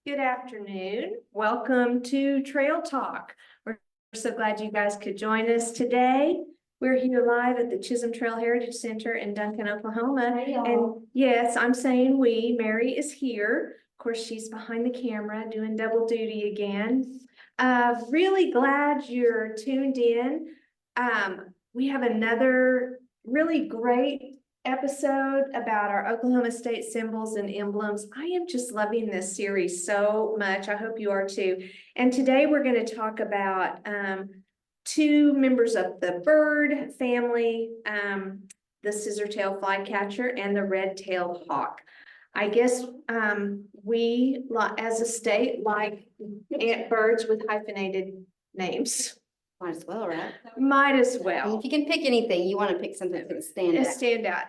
Good afternoon. Welcome to Trail Talk. We're so glad you guys could join us today. We're here live at the Chisholm Trail Heritage Center in Duncan, Oklahoma. Hey, y'all. And yes, I'm saying we. Mary is here. Of course, she's behind the camera doing double duty again. Really glad you're tuned in. We have another really great episode about our Oklahoma State symbols and emblems. I am just loving this series so much. I hope you are too. And today we're going to talk about two members of the bird family, the scissor-tail flycatcher and the red-tailed hawk. I guess we, as a state, like birds with hyphenated names. Might as well, right? Might as And well. if you can pick anything, you want to pick something that's going to stand out. Stand out,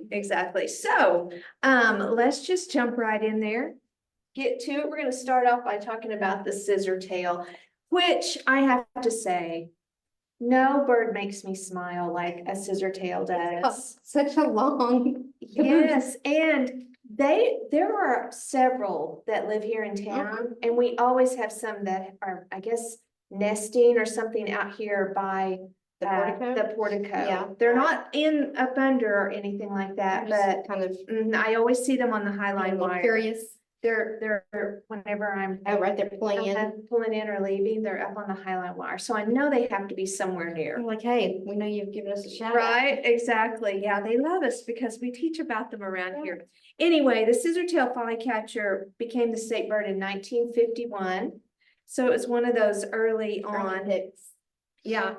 exactly. So, let's just jump right in there. Get to it. We're gonna start off by talking about the scissor tail, which I have to say, no bird makes me smile like a scissor tail does. Such a long. Yes, and there are several that live here in town, and we always have some that are, I guess, nesting or something out here by The portico? the portico. Yeah. They're not in up under or anything like that, but Kind of I always see them on the highline more wire. curious. They're whenever I'm Oh, right there pulling in. pulling in or leaving, they're up on the highline wire. So I know they have to be somewhere near. I'm like, hey, we know you've given us a shout out. Right, exactly. Yeah, they love us because we teach about them around here. Anyway, the scissor-tail flycatcher became the state bird in 1951. So it was one of those early on. Picks. Yeah,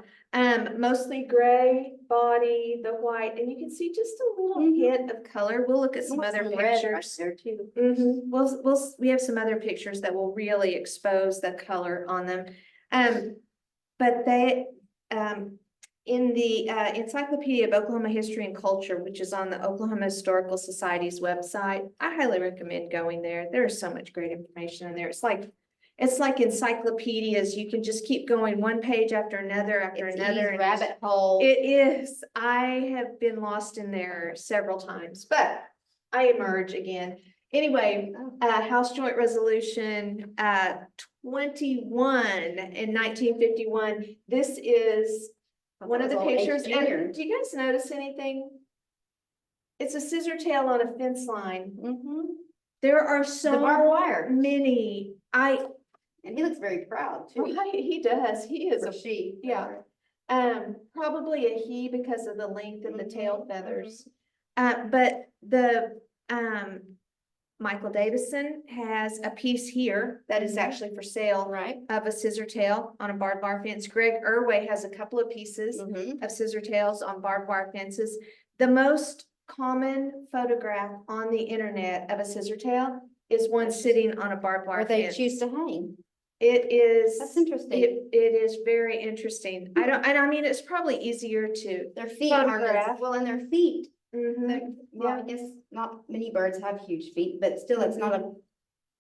mostly gray body, the white, and you can see just a little hint of color. We'll look at some other Red right pictures. there too. We have some other pictures that will really expose the color on them. But they, in the Encyclopedia of Oklahoma History and Culture, which is on the Oklahoma Historical Society's website, I highly recommend going there. There's so much great information in there. It's like encyclopedias. You can just keep going one page after another after another. These rabbit hole. It is. I have been lost in there several times, but I emerge again. Anyway, House Joint Resolution 21 in 1951. This is one of the pictures. And do you guys notice anything? It's a scissor tail on a fence line. There are so barbed wire. many. And he looks very proud too. Right, he does. He is a she. yeah. Probably a he because of the length and the tail feathers. But the Michael Davison has a piece here that is actually for sale, Right. of a scissor tail on a barbed wire fence. Greg Irway has a couple of pieces of scissor tails on barbed wire fences. The most common photograph on the internet of a scissor tail is one sitting on a barbed wire Or they fence. choose to hang. It is. That's interesting. It is very interesting. I mean, it's probably easier to. Their feet aren't photograph. as well, and their feet. Mhm. Well, I guess not many birds have huge feet, but still, it's not a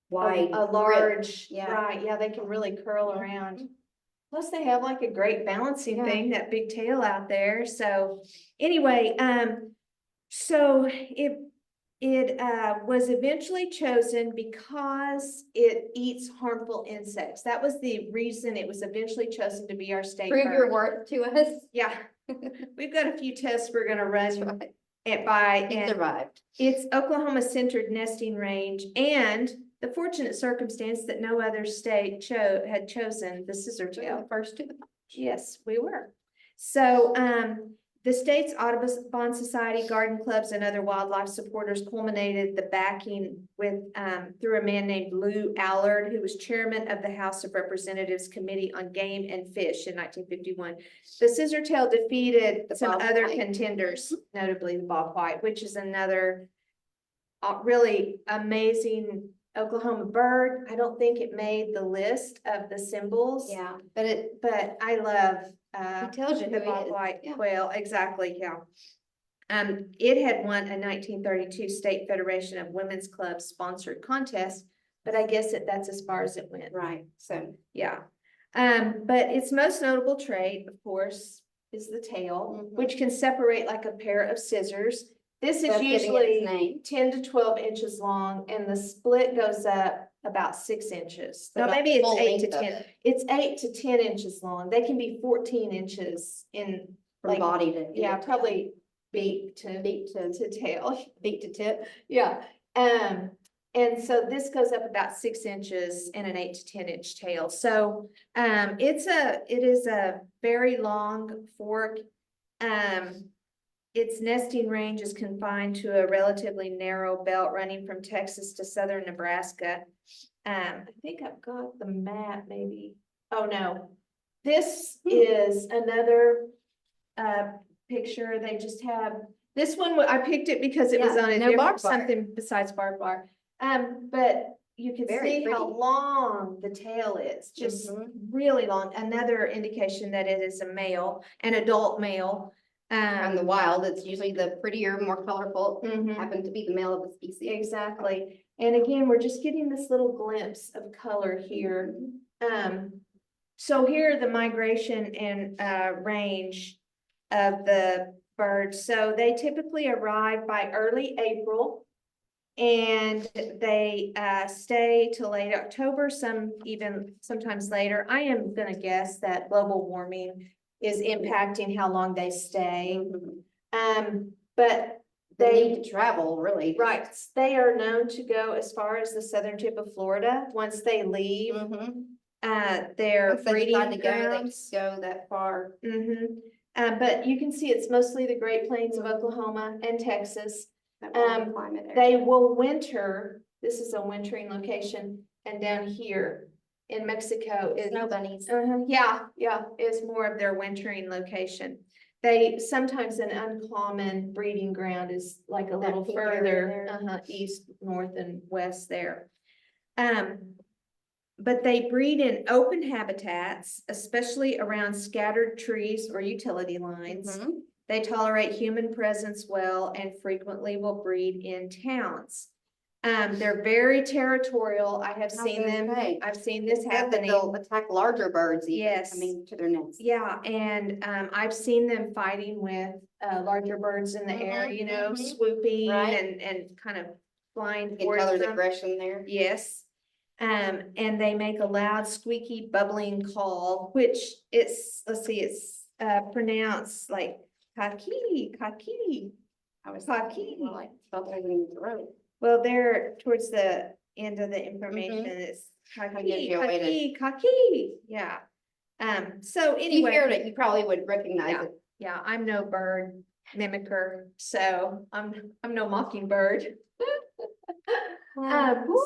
wide, A large, Yeah. right, yeah, they can really curl around. Plus they have like a great balancing thing, that big tail out there. So anyway, so it was eventually chosen because it eats harmful insects. That was the reason it was eventually chosen to be our state Prove bird. your worth to us. Yeah, we've got a few tests we're gonna run Right. it by. He And survived. it's Oklahoma-centered nesting range and the fortunate circumstance that no other state had chosen the scissor tail. The first two. Yes, we were. So, the state's Audubon Society, garden clubs, and other wildlife supporters culminated the backing with, through a man named Lou Allard, who was chairman of the House of Representatives Committee on Game and Fish in 1951. The scissor tail defeated some other contenders, notably the bobwhite, which is another really amazing Oklahoma bird. I don't think it made the list of the symbols. Yeah, But I love he tells you the who he is. bobwhite Yeah. quail, exactly, yeah. It had won a 1932 State Federation of Women's Clubs sponsored contest, but I guess that's as far as it went. Right, so. Yeah. But its most notable trait, of course, is the tail, which can separate like a pair of scissors. This is That's giving it its usually name. 10 to 12 inches long, and the split goes up about 6 inches. So No, not maybe the it's full 8 to length of 10. it. It's 8 to 10 inches long. They can be 14 inches in, From like, body to. yeah, probably beak to tail. Beak to tip. Yeah, and so this goes up about 6 inches in an 8 to 10 inch tail. So, it is a very long fork. Its nesting range is confined to a relatively narrow belt running from Texas to southern Nebraska. I think I've got the map maybe. Oh, no. This is another, picture. They just have, this one, I picked it because it was Yeah, on a no different, barbed wire. something besides barbed wire. But you can Very see how pretty. long the tail is, just Mhm. really long. Another indication that it is a male, an adult male. From the wild, it's usually the prettier, more colorful, Mhm. happen to be the male of the species. Exactly. And again, we're just getting this little glimpse of color here. So here are the migration and range of the birds. So they typically arrive by early April. And they stay till late October, some even sometimes later. I am gonna guess that global warming is impacting how long they stay. But They need to travel, really. right, they are known to go as far as the southern tip of Florida. Once they leave, their Once they breeding decide to go, they grounds. just go that far. But you can see it's mostly the Great Plains of Oklahoma and Texas. That warm climate area. They will winter, this is a wintering location, and down here in Mexico is. Snow bunnies. Yeah, is more of their wintering location. They, sometimes an uncommon breeding ground is like a That little pink area further, there. east, north, and west there. But they breed in open habitats, especially around scattered trees or utility lines. Mhm. They tolerate human presence well and frequently will breed in towns. They're very territorial. I have I was seen gonna them. say, I've seen this It said that happening. they'll attack larger birds even Yes. coming to their nest. Yeah, and I've seen them fighting with larger birds in the air, Mhm. swooping Right. and kind of flying You can towards tell there's them. aggression there. Yes. And they make a loud squeaky bubbling call, which it's, let's see, it's pronounced like kaki, kaki. I was Kaki. well, like bubbling in your throat. Well, there towards the end of the information, Mhm. it's That kaki, gives you a way to- kaki, kaki. Yeah. So If you anyway. heard it, you probably would recognize Yeah. it. Yeah, I'm no bird mimicker, so I'm no mockingbird.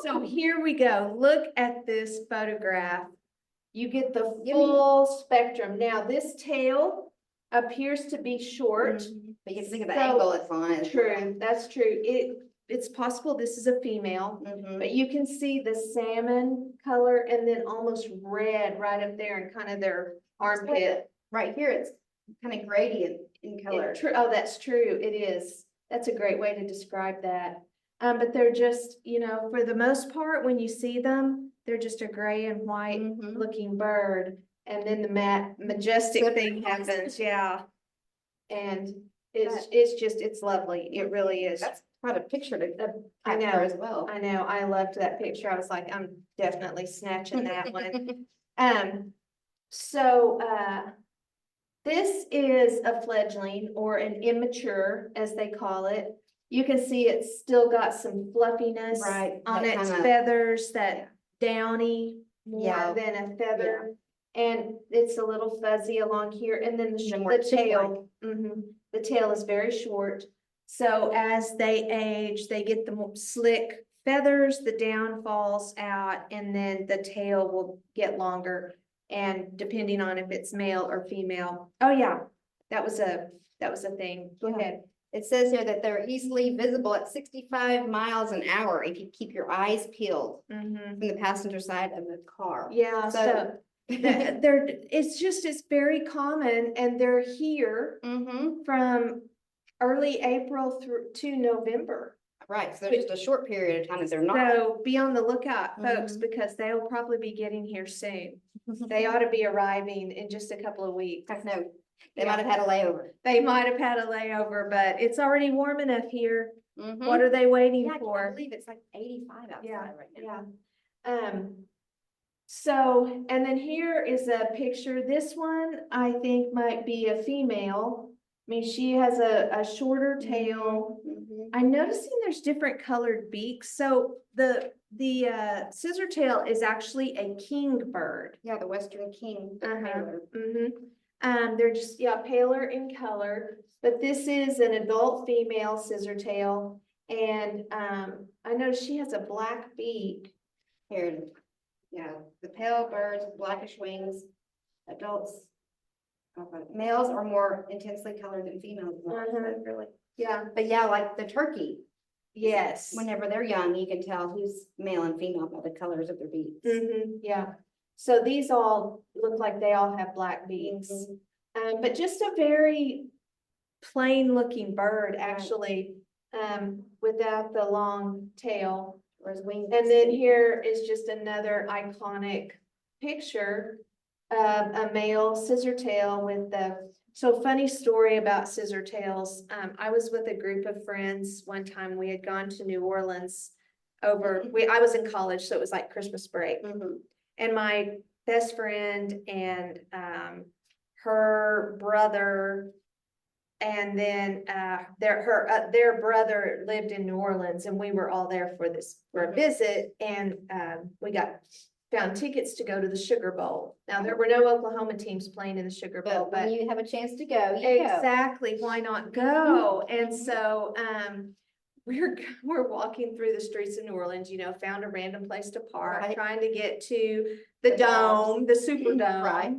So here we go. Look at this photograph. You get the Give me- full spectrum. Now, this tail appears to be short. But you have to think of the So, angle it's on it. True, that's true. It's possible this is a female, Mhm. but you can see the salmon color and then almost red right up there and kind of their armpit. Right here, it's kind of gradient in color. True, oh, that's true, it is. That's a great way to describe that. But they're just, for the most part, when you see them, they're just a gray and white Mhm. looking bird. And then the majestic Good. thing happens, yeah. And it's lovely, it really is. That's quite a picture to I know. capture as well. I know, I loved that picture. I was like, I'm definitely snatching that one. So, this is a fledgling or an immature, as they call it. You can see it's still got some fluffiness Right, on that its kinda- feathers, that downy more Yeah. than a feather. And it's a little fuzzy along here, and then And more the tail, the tail is very short. So as they age, they get the more slick feathers, the down falls out, and then the tail will get longer. And depending on if it's male or female. Oh, yeah, that was a thing. Go Yeah. ahead. It says here that they're easily visible at 65 miles an hour if you keep your eyes peeled from the passenger side of the car. Yeah, so it's very common, and they're here Mhm. from early April through to November. Right, so there's just a short period of time that they're not. So be on the lookout, folks, Mhm. because they'll probably be getting here soon. They ought to be arriving in just a couple of weeks. I know, they Yeah. might have had a layover. They might have had a layover, but it's already warm enough here. Mhm. What are they waiting Yeah, I can't for? believe it's like 85 outside Yeah, right now. So, and then here is a picture. This one, I think might be a female. I mean, she has a shorter tail. Mhm. I'm noticing there's different colored beaks. So the scissor tail is actually a king bird. Yeah, the Western king. Taylor. They're just, yeah, paler in color, but this is an adult female scissor tail. And, I noticed she has a black beak. Here, yeah, the pale birds with blackish wings, adults. Males are more intensely colored than females. Really? Yeah, But yeah, like the turkey, yes. whenever they're young, you can tell who's male and female by the colors of their beaks. Yeah. So these all look like they all have black beaks. But just a very plain looking bird, actually, without the long tail. Or his wings. And then here is just another iconic picture of a male scissor tail with the, so funny story about scissor tails. I was with a group of friends one time. We had gone to New Orleans I was in college, so it was like Christmas break. And my best friend and her brother, and then their brother lived in New Orleans, and we were all there for a visit, and we found tickets to go to the Sugar Bowl. Now, there were no Oklahoma teams playing in the Sugar Bowl, But when you have a chance to go, you go. exactly, why not go? And so we're walking through the streets of New Orleans, found a random place to park, Right. trying to get to the The dome, the Superdome. Right.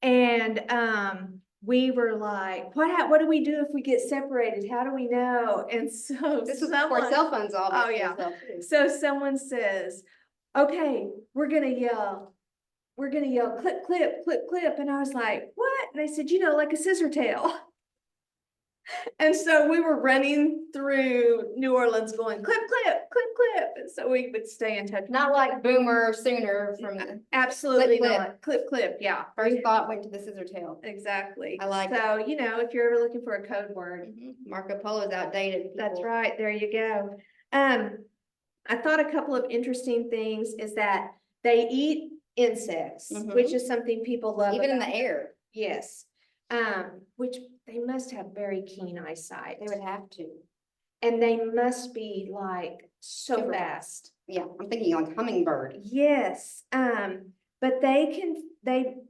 And we were like, what do we do if we get separated? How do we know? And so This was before cell phones all. Oh, yeah. So someone says, okay, we're gonna yell, clip, clip, clip, clip. And I was like, what? And they said, like a scissor tail. And so we were running through New Orleans going clip, clip, clip, clip. And so we would stay in touch. Not like Boomer Sooner from the Absolutely clip, not. Clip, clip, yeah. first thought went to the scissor tail. Exactly. I like So, if you're ever looking for a code word. Marco Polo's outdated. That's people. right. There you go. I thought a couple of interesting things is that they eat insects, which is something people love. Even in the about them. air, Yes. Which they must have very keen eyesight. they would have to. And they must be like so Super fast. Yeah, I'm thinking like hummingbird. Yes. But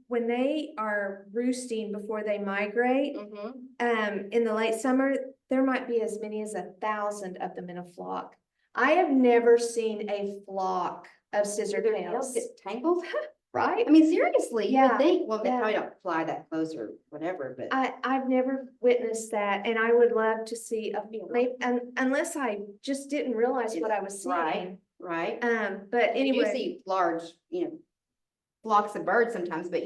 when they are roosting before they migrate, in the late summer, there might be as many as 1,000 of them in a flock. I have never seen a flock of scissor Their tails tails. get tangled. Right? I mean, seriously, you would Yeah, think, well, they yeah. probably don't fly that close or whatever, but. I've never witnessed that, and I would love to see unless I just didn't realize what I was seeing. Right. But You do anyway, see large, flocks of birds sometimes, but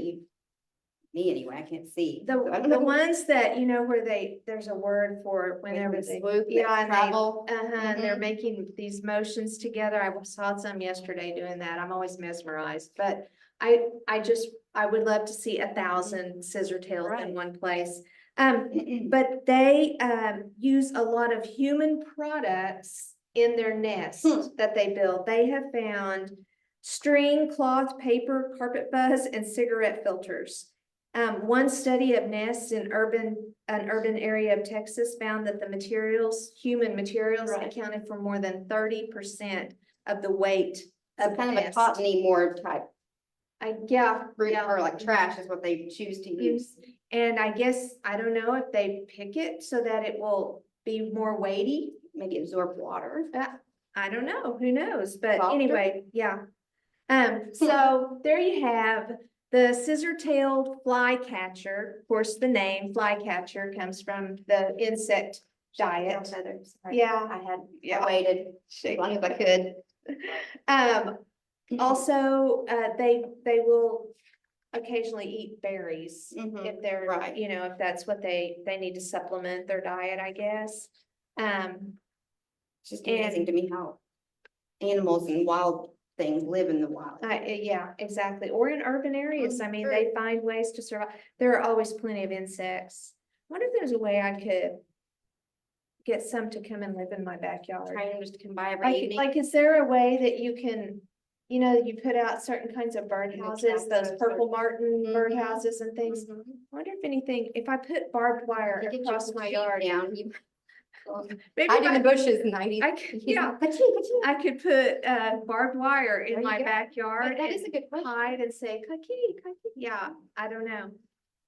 me anyway, I can't see. So I don't the know. ones that, where there's a word for whenever With they, swoop, yeah, and travel. and they're making these motions together. I saw some yesterday doing that. I'm always mesmerized, but I would love to see 1,000 scissor tails in Right. one place. But they use a lot of human products in their nest that they build. They have found string, cloth, paper, carpet fuzz, and cigarette filters. One study of nests in an urban area of Texas found that human materials Right. accounted for more than 30% of the weight of the Kind of a nest. cottony more type fruit Yeah. or like trash is what they choose to use. And I guess, I don't know if they pick it so that it will be more weighty. Maybe absorb water. I don't know, who knows, but Softer? anyway, yeah. So there you have the scissor-tailed flycatcher. Of course, the name flycatcher comes from the insect diet. Feathers. Right. Yeah. I waited as long as I could. Also, they will occasionally eat berries if they're, Right. if that's what they need to supplement their diet, I guess. It's just amazing to me how animals and wild things live in the wild. Yeah, exactly. Or in urban areas. I mean, True. they find ways to survive. There are always plenty of insects. I wonder if there's a way I could get some to come and live in my backyard. Train them just to come by every evening. Like, is there a way that you can you know, you put out certain kinds of birdhouses, those those purple or- martin Mhm. birdhouses and things. Mhm. I wonder if anything, if I put barbed wire You get your across my feet yard. down. Maybe Hide if in the bushes, 90. I could, yeah, Ka-ching. I could put barbed wire in There you my go. backyard That is and a good question. hide and say, "Ka-kitty, ka-kitty." Yeah, I don't know.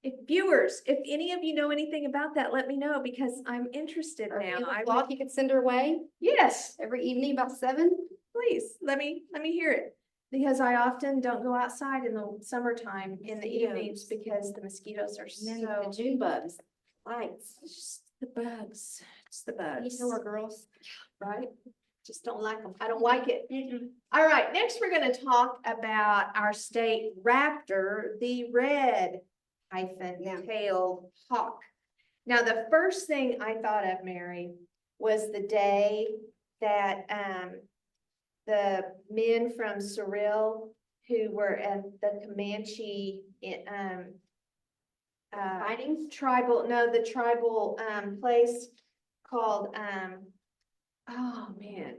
If viewers, if any of you know anything about that, let me know because I'm interested Or if you now. have I a would, vlog, you could send her away yes, every evening about 7. please, let me hear it. Because I often don't go outside in the summertime in the evenings Mosquitoes. because the mosquitoes are And then the so, June bugs, lights. it's just the bugs, it's the You bugs. know our girls. Right? Just don't like them. I don't like it. All right, next we're gonna talk about our state raptor, the red Yeah. tailed hawk. Now, the first thing I thought of, Mary, was the day that the men from Surreal who were at the Comanche Fighting? tribal, no, the tribal place called oh man.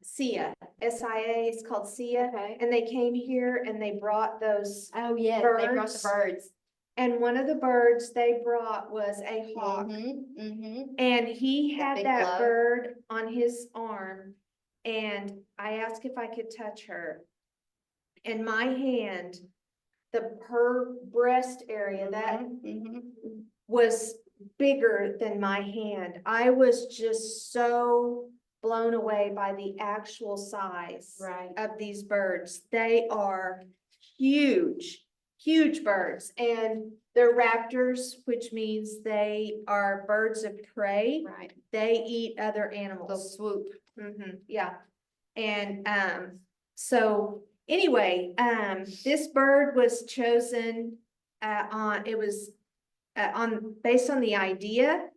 SIA, SIA, it's called SIA, Okay. and they came here and they brought those, Oh, yeah, they brought the Birds. birds. and one of the birds they brought was a hawk. Mm-hmm. And he That had big that glove. bird on his arm, and I asked if I could touch her. And my hand, her breast area, that was bigger than my hand. I was just so blown away by the actual size Right. of these birds. They are huge, huge birds, and they're raptors, which means they are birds of prey. Right. They eat other They'll animals. swoop. Yeah. And so anyway, this bird was chosen based on the idea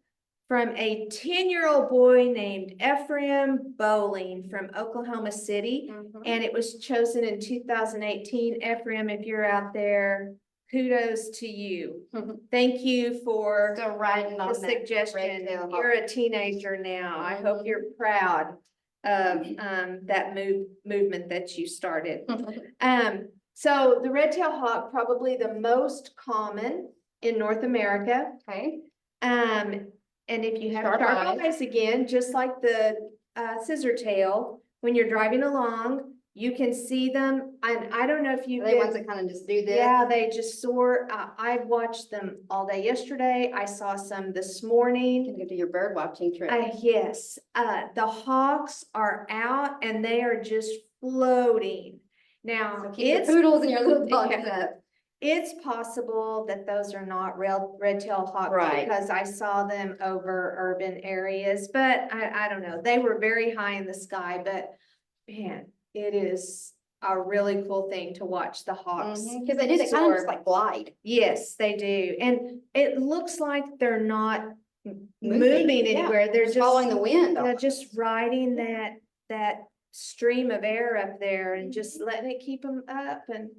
from a 10-year-old boy named Ephraim Bowling from Oklahoma City. And it was chosen in 2018. Ephraim, if you're out there, kudos to you. Thank you for Still riding the on that suggestion. red-tailed hawk. You're a teenager now. I hope you're proud of that movement that you started. So the red-tailed hawk, probably the most common in North America. Okay. And if you have Sharp sharp eyes. eyes again, just like the scissor tail, when you're driving along, you can see them. And I don't know if you've Are they ones been, that kind of just do this? yeah, they just soar. I've watched them all day yesterday. I saw some this morning. You can go do your bird watching trip. Yes, the hawks are out and they are just floating. Now, So keep your it's poodles and your little dogs yeah. up. It's possible that those are not real red-tailed hawks Right. because I saw them over urban areas, but I don't know. They were very high in the sky, but man, it is a really cool thing to watch the hawks. Because they do, they kind of just soar. like glide. Yes, they do. And it looks like they're not Moving, moving yeah. anywhere. They're just Following the wind. they're just riding that stream of air up there and just letting it keep them up. And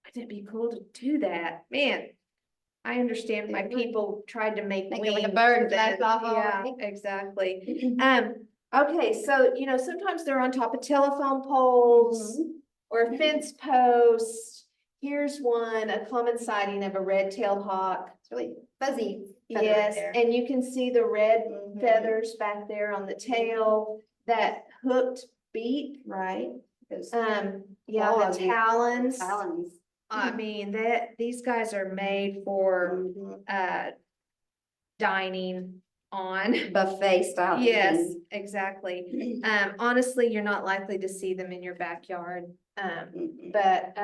wouldn't it be cool to do that? Man, I understand why people tried to make Make it wings. like a bird, then. flies off all Yeah, right. exactly. Okay, so sometimes they're on top of telephone poles or fence posts. Here's one, a common sighting of a red-tailed hawk. It's really fuzzy. feather right Yes, there. and you can see the red Mhm. feathers back there on the tail, that hooked beak. Right. Those Yeah, claws the and talons. talons. I mean, these guys are made for dining on. Buffet style. Yes, eating. exactly. Honestly, you're not likely to see them in your backyard. But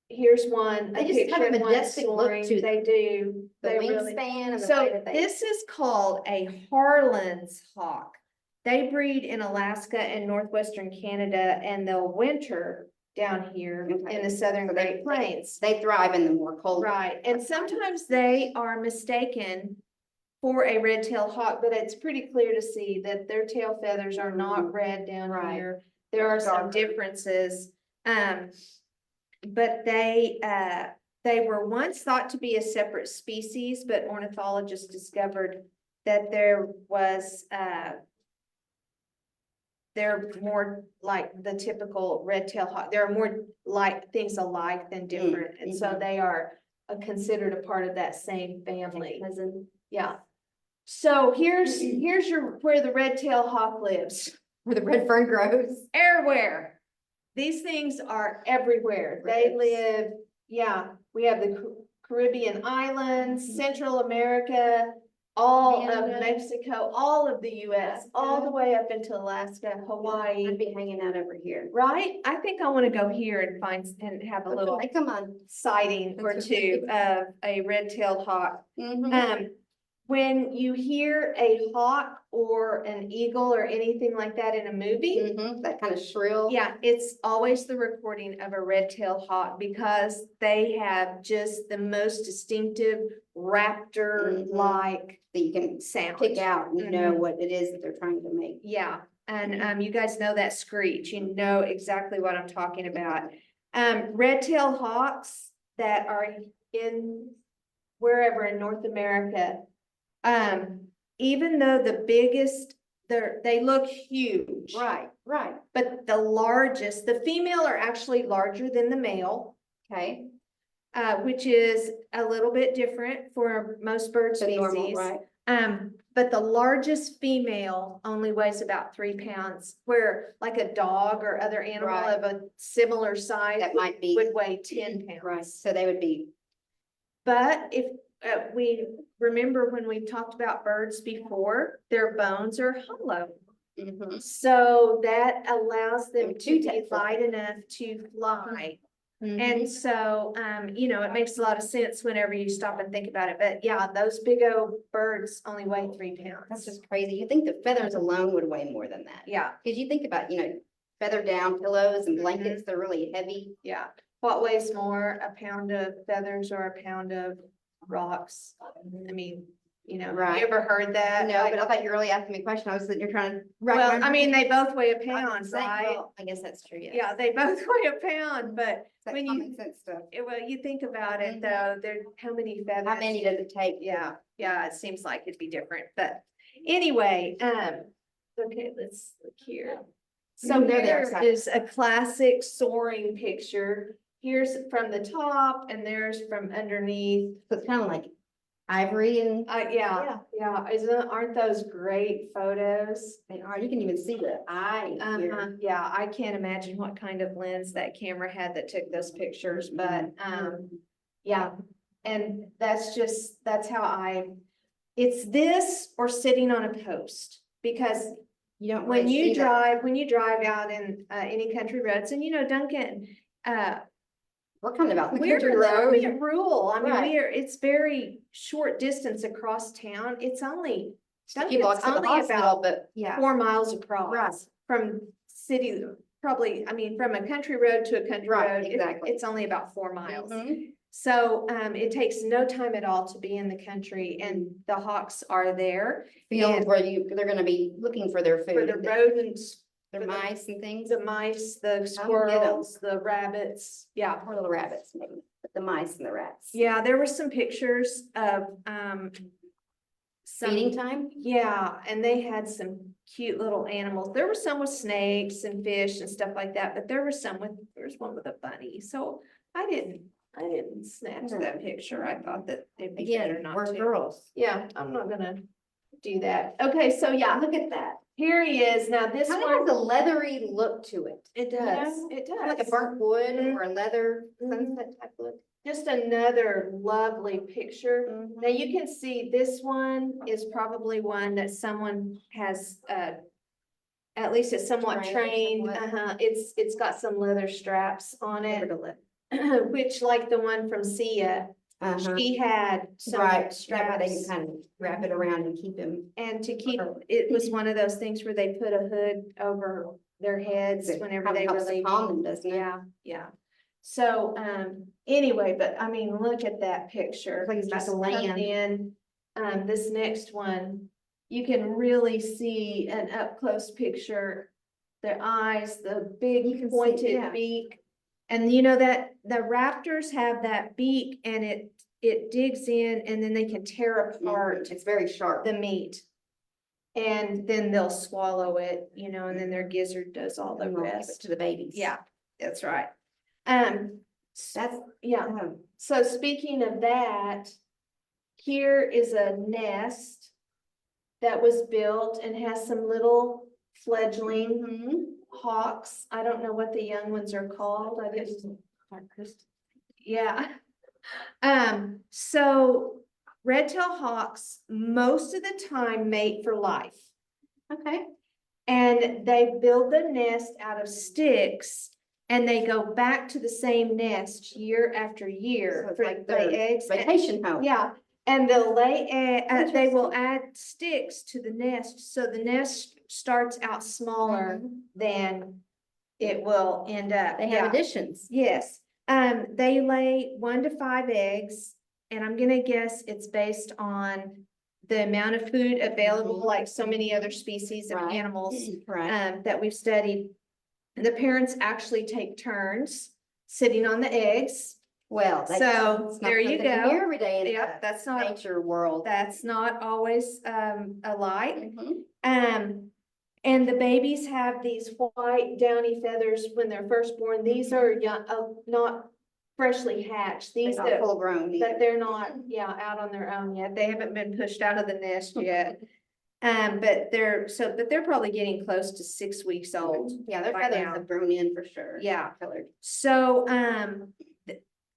here's one. They a just have a picture of one majestic look soaring. to them. They do. The They really. wingspan and the So way that they. this is called a Harlan's hawk. They breed in Alaska and northwestern Canada, and they'll winter down here Okay. in the southern So Great Plains. They thrive in the more cold. Right, and sometimes they are mistaken for a red-tailed hawk, but it's pretty clear to see that their tail feathers are not red down Right. here. There are some Darker. differences. But they were once thought to be a separate species, but ornithologists discovered that there was they're more like the typical red-tailed hawk. There are more like things alike than different, and so they are considered a part of that same family. Cousin. Yeah. So here's where the red-tailed hawk lives. Where the red fern grows. Everywhere. These things are everywhere. They live, yeah, we have the Caribbean islands, Central America, all of Canada. Mexico, all of the US, all the way up into Alaska, Hawaii, I'd be hanging out over here. right? I think I want to go here and find and have a little Come on. sighting or two of a red-tailed hawk. When you hear a hawk or an eagle or anything like that in a movie, That kind of shrill. yeah, it's always the recording of a red-tailed hawk because they have just the most distinctive raptor-like That you can sound. pick out and you know what it is that they're trying to make. Yeah, and you guys know that screech, you know exactly what I'm talking about. Red-tailed hawks that are in wherever in North America, even though the biggest, they look huge. Right. But the largest, the female are actually larger than the male, Okay. which is a little bit different for most bird The normal, species. right. But the largest female only weighs about 3 pounds, where like a dog or other animal Right. of a similar size That might be. would weigh 10 pounds. Right. So they would be. But if we remember when we talked about birds before, their bones are hollow. So that allows them to be light enough to fly. And so, you know, it makes a lot of sense whenever you stop and think about it. But yeah, those big old birds only weigh 3 pounds. That's just crazy. You think the feathers alone would weigh more than that. Yeah, Because you think about, feather down pillows and blankets, they're really heavy. yeah. What weighs more, a pound of feathers or a pound of rocks? I mean, have Right. you ever heard that? No, but I thought you were really asking me a question. I was sitting here trying to. Well, I mean, they both weigh a I pound, was saying, right? well, I guess that's true, yes. Yeah, they both weigh a pound, but That when you, common sense stuff. well, you think about it though, how many feathers? How many does it take? Yeah, it seems like it'd be different, but anyway, okay, let's look here. So There they are. there is a classic soaring picture. Here's from the top and there's from underneath. So it's kind of like ivory and. Yeah, aren't those great photos? They are, you can even see the eye here. Yeah, I can't imagine what kind of lens that camera had that took those pictures, but, yeah. And that's how it's this or sitting on a post, because You don't when really you see that. drive out in, any country roads, and Duncan, We're kind of out in the we're country a little road. bit rural. I mean, Right. it's very short distance across town. It's only, A few blocks to the only hospital, about but yeah. 4 miles across. Right. From city, probably, I mean, from a country road to a country Right, road, exactly. it's only about 4 miles. Mhm. So, it takes no time at all to be in the country, and the hawks are there Fields And- where they're gonna be looking for their food. for the rodents, Their for the- mice and things. the mice, the them. squirrels, the rabbits. Yeah. Poor little rabbits, maybe, but the mice and the rats. Yeah, there were some pictures of, Feeding time? Yeah, and they had some cute little animals. There were some with snakes and fish and stuff like that, but there was one with a bunny. So I didn't snap to that picture. I thought that it'd be better Again, not we're to. girls. Yeah, I'm not gonna do that. Okay, so yeah, Look at that. here he is. Now this Kind of has one, a leathery look to it. it you does, know? it Kind of like a does. burnt wood Mhm. or a leather Mhm. sunset type look. Just another lovely picture. Mhm. Now you can see this one is probably one that someone has, at least it's somewhat Trained trained. somewhat. It's got some leather straps on Leather it, to lip. which like the one from Sia, Uh-huh. she had some Right, that way they can straps. kind of wrap it around and keep him. And to keep, it was one of those things where they put a hood over their heads It whenever probably they were helps to leaving. calm them, doesn't it? Yeah. So, anyway, but I mean, look at that picture. Looks like he's about Just to land. coming in. This next one, you can really see an up close picture. Their eyes, the You big can see, pointed yeah. beak. And that the raptors have that beak and it digs in and then they can tear apart It's very sharp. the meat. And then they'll swallow it, you know, and then their gizzard does all the And we'll give it rest. to the babies. Yeah, that's right. Um, That's, yeah, so speaking of that, here is a nest that was built and has some little fledgling mhm. hawks. I don't know what the young ones are called. I just, yeah. So red-tailed hawks, most of the time mate for life. Okay. And they build the nest out of sticks and they go back to the same nest year after So year it's for like lay their eggs. and- Vacation home. Yeah, and they'll they will Interesting. add sticks to the nest, so the nest starts out smaller than it will end up. They Yeah. have additions. Yes, they lay 1 to 5 eggs, and I'm gonna guess it's based on the amount of food available, Mhm. like so many other species of Right. animals, Right. that we've studied. And the parents actually take turns sitting on the eggs. Well, So, it's not there you something go. hear every day in Yep, the that's not, nature world. that's not always, alike. Mhm. And the babies have these white downy feathers when they're first born. These are young, not freshly hatched. They're These not full grown. but they're not, yeah, out on their own yet. They haven't been pushed out of the nest yet. But they're probably getting close to 6 weeks old. Yeah, their by feathers now. have grown in for sure. Yeah. Colored. So,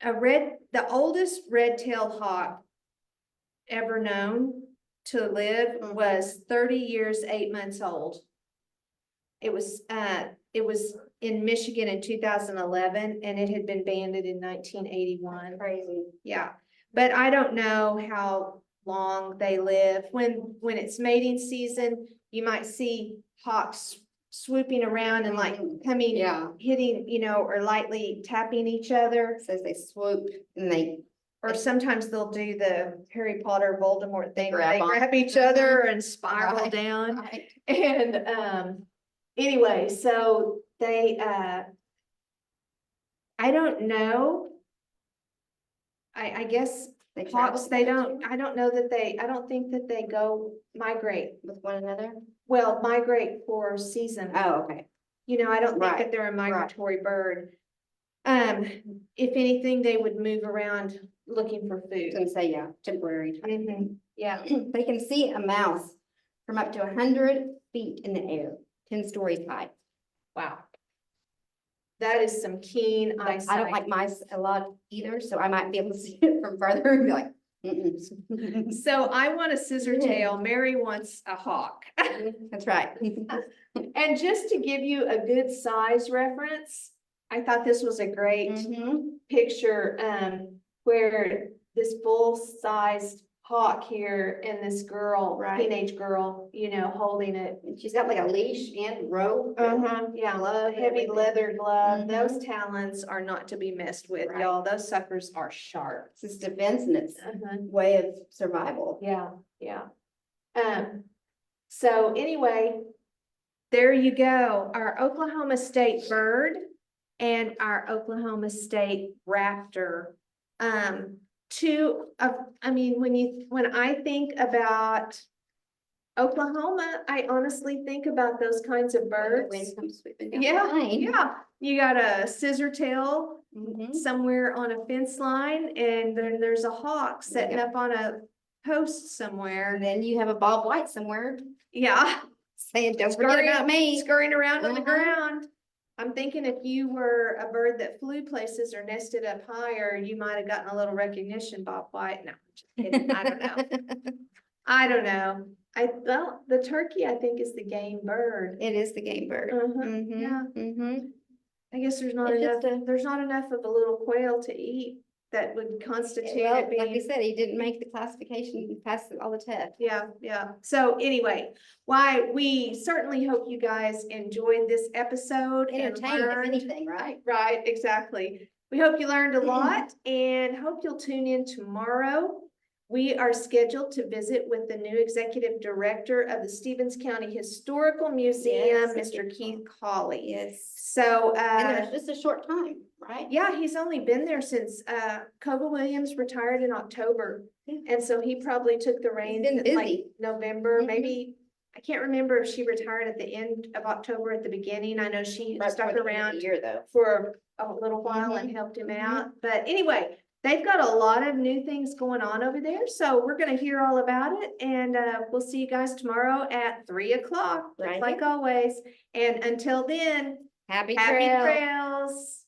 the oldest red-tailed hawk ever known to live was 30 years, 8 months old. It was in Michigan in 2011 and it had been banded in 1981. Crazy. Yeah, but I don't know how long they live. When it's mating season, you might see hawks swooping around and like coming, Yeah. hitting, you know, or lightly tapping each other. It says they swoop and they. Or sometimes they'll do the Harry Potter Voldemort thing where grab they on. grab each other and spiral Right, down. Right. And anyway, so they I don't know. I guess They travel hawks, they together don't, too? I don't know that I don't think that they go migrate. With one another? Well, migrate for season. Oh, okay. You know, I don't think Right, that they're a migratory bird. If anything, they would move around looking for I was food. gonna say, yeah, temporary. Mhm, yeah. They can see a mouse from up to 100 feet in the air, 10 stories high. Wow. That is some keen But eyesight. I don't like mice a lot either, so I might be able to see it from further and be like, mm-mm. So I want a scissor tail. Mary wants a hawk. That's right. And just to give you a good size reference, I thought this was a great Mhm. picture, where this full-sized hawk here and this girl, Right. teenage girl, you know, holding it. And she's got like a leash and rope. Yeah, Glove, heavy everything. leather glove. Mhm. Those talons are not to be messed with, Right. y'all. Those suckers are sharp. It's its defense and its way of survival. Yeah, yeah. So anyway, there you go. Our Oklahoma State bird and our Oklahoma State raptor. I mean, when I think about Oklahoma, I honestly think about those kinds of The birds. wind comes sweeping down the Yeah, line. yeah. You got a scissor tail Mhm. somewhere on a fence line, and then there's a hawk setting Yeah. up on a post somewhere. And then you have a Bob White somewhere Yeah. saying, don't forget about me. Scurrying around on the Uh-huh. ground. I'm thinking if you were a bird that flew places or nested up higher, you might have gotten a little recognition, Bob White. No, I'm just kidding. I don't know. I don't know. Well, the turkey, I think, is the game bird. It is the game bird. Mhm, yeah. Mhm. I guess there's not It's enough, just there's not enough of a little quail to eat that would constitute Well, it like we being. said, he didn't make the classification, he passed all the tests. Yeah, yeah. So anyway, why we certainly hope you guys enjoyed this episode. and Entertained, if learned- anything, right? Right, exactly. We hope you learned a lot and hope you'll tune in tomorrow. We are scheduled to visit with the new executive director of the Stevens County Historical Museum, Yes. Mr. Keith Cawley. Yes. So, And there's just a short time, right? yeah, he's only been there since Cova Williams retired in October. Yeah. And so he probably took the reins been in like busy. November, Mhm. maybe I can't remember if she retired at the end of October, at the beginning. I know she Right stuck before the end of the around Year though. for a little while and helped him out. But anyway, they've got a lot of new things going on over there. So we're gonna hear all about it, and we'll see you guys tomorrow at 3 o'clock, Right like here. always. And until then, Happy happy trail. trails.